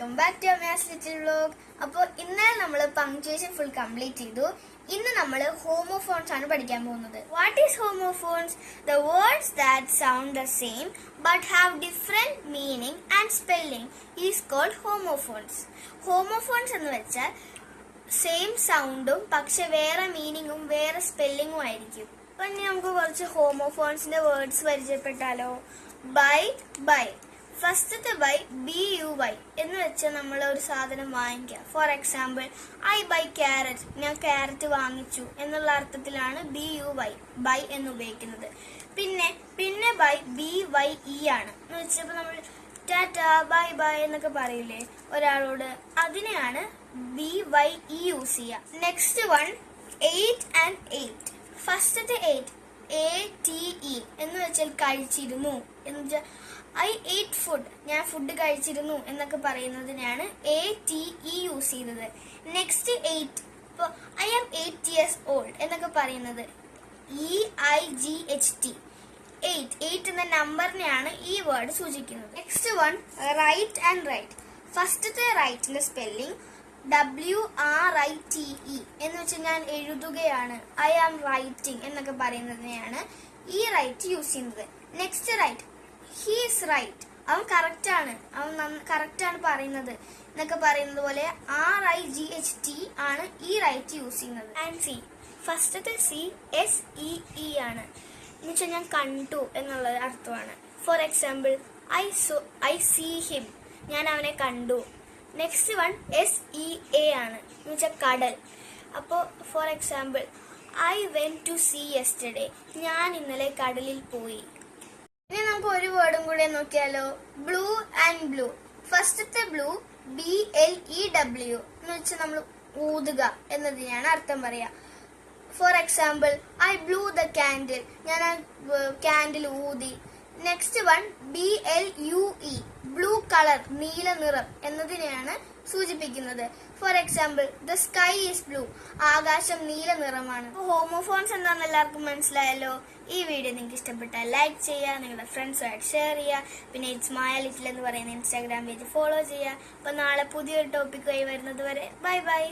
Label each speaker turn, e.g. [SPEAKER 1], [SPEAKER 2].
[SPEAKER 1] Welcome back to Amaya's little vlog. അപ്പോൾ ഇന്നലെ നമ്മൾ പങ്ക്ച്വേഷൻ ഫുൾ കംപ്ലീറ്റ് ചെയ്തു. ഇന്ന് നമ്മൾ ഹോമോഫോൺസ് ആണ് പഠിക്കാൻ പോകുന്നത്. What is homophones? The words that sound the same but have different meaning and spelling is called homophones. Homophones എന്ന് വെച്ചാൽ സെയിം സൗണ്ടും പക്ഷെ വേറെ മീനിങ്ങും വേറെ സ്പെല്ലിങ്ങും ആയിരിക്കും. അപ്പൊ ഇനി നമുക്ക് കുറച്ച് ഹോമോഫോൺസിന്റെ വേർഡ്സ് പരിചയപ്പെട്ടാലോ? Bye, bye. ഫസ്റ്റത്തെ ബൈ BUY എന്ന് വെച്ചാൽ നമ്മൾ ഒരു സാധനം വാങ്ങിക്കുക. For example, I buy carrot, ഞാൻ ക്യാരറ്റ് വാങ്ങിച്ചു എന്നുള്ള അർത്ഥത്തിലാണ് BUY ബൈ എന്ന് ഉപയോഗിക്കുന്നത്. പിന്നെ ബൈ BYE ആണ് എന്ന് വെച്ചപ്പോൾ നമ്മൾ ടാറ്റ ബൈ ബൈ എന്നൊക്കെ പറയില്ലേ ഒരാളോട്, അതിനെയാണ് BYE യൂസ് ചെയ്യുക. Next one 8 and 8. ഫസ്റ്റത്തെ 8 ATE എന്ന് വെച്ചാൽ കഴിച്ചിരുന്നു എന്ന് വെച്ചാൽ ഐ ഏറ്റ് ഫുഡ്, ഞാൻ ഫുഡ് കഴിച്ചിരുന്നു എന്നൊക്കെ പറയുന്നതിനാണ് ATE യൂസ് ചെയ്തത്. നെക്സ്റ്റ് 8, ഇപ്പോൾ ഐ ആം 8 years old എന്നൊക്കെ പറയുന്നത് EIGHT. 8 എന്ന നമ്പറിനെയാണ് ഈ വേർഡ് സൂചിക്കുന്നത്. Next one write and right. ഫസ്റ്റത്തെ റൈറ്റിന്റെ സ്പെല്ലിംഗ് WRITE എന്ന് വെച്ചാൽ ഞാൻ എഴുതുകയാണ്, ഐ ആം റൈറ്റിംഗ് എന്നൊക്കെ പറയുന്നതിനെയാണ് ഈ റൈറ്റ് യൂസ് ചെയ്യുന്നത്. Next right, he is right, അവൻ കറക്റ്റ് ആണ്, അവൻ കറക്റ്റ് ആണ് പറയുന്നത് എന്നൊക്കെ പറയുന്നത് പോലെ RIGHT ആണ് ഈ റൈറ്റ് യൂസ് ചെയ്യുന്നത്. ആൻഡ് സി, ഫസ്റ്റത്തെ സി SEE ആണ് എന്ന് വെച്ചാൽ ഞാൻ കണ്ടു എന്നുള്ള അർത്ഥമാണ്. For example, I see him, ഞാൻ അവനെ കണ്ടു. നെക്സ്റ്റ് വൺ SEA ആണ് എന്ന് വെച്ചാൽ കടൽ. അപ്പോൾ for example, I went to sea yesterday, ഞാൻ ഇന്നലെ കടലിൽ പോയി. ഇനി നമുക്ക് ഒരു വേർഡും കൂടെ നോക്കിയാലോ? Blue and blue. ഫസ്റ്റത്തെ ബ്ലൂ BLEW എന്ന് വെച്ചാൽ നമ്മൾ ഊതുക എന്നതിനാണ് അർത്ഥം പറയാ. Four example, I blue the candle, ഞാൻ ആ കാൻഡിൽ ഊതി. Next one BLUE, blue colour, നീല നിറം എന്നതിനെയാണ് സൂചിപ്പിക്കുന്നത്. For example, the sky is blue, ആകാശം നീല നിറമാണ്. ഹോമോഫോൺസ് എന്താണെന്ന് എല്ലാവർക്കും മനസ്സിലായല്ലോ. ഈ വീഡിയോ നിങ്ങൾക്ക് ഇഷ്ടപ്പെട്ടാൽ ലൈക്ക് ചെയ്യുക, നിങ്ങളുടെ ഫ്രണ്ട്സുമായിട്ട് ഷെയർ ചെയ്യുക. പിന്നെ ഇറ്റ്സ് മായ ലിറ്റിൽ എന്ന് പറയുന്ന ഇൻസ്റ്റാഗ്രാം പേജ് ഫോളോ ചെയ്യുക. അപ്പോൾ നാളെ പുതിയൊരു ടോപ്പിക്കുമായി വരുന്നത് വരെ ബൈ ബൈ.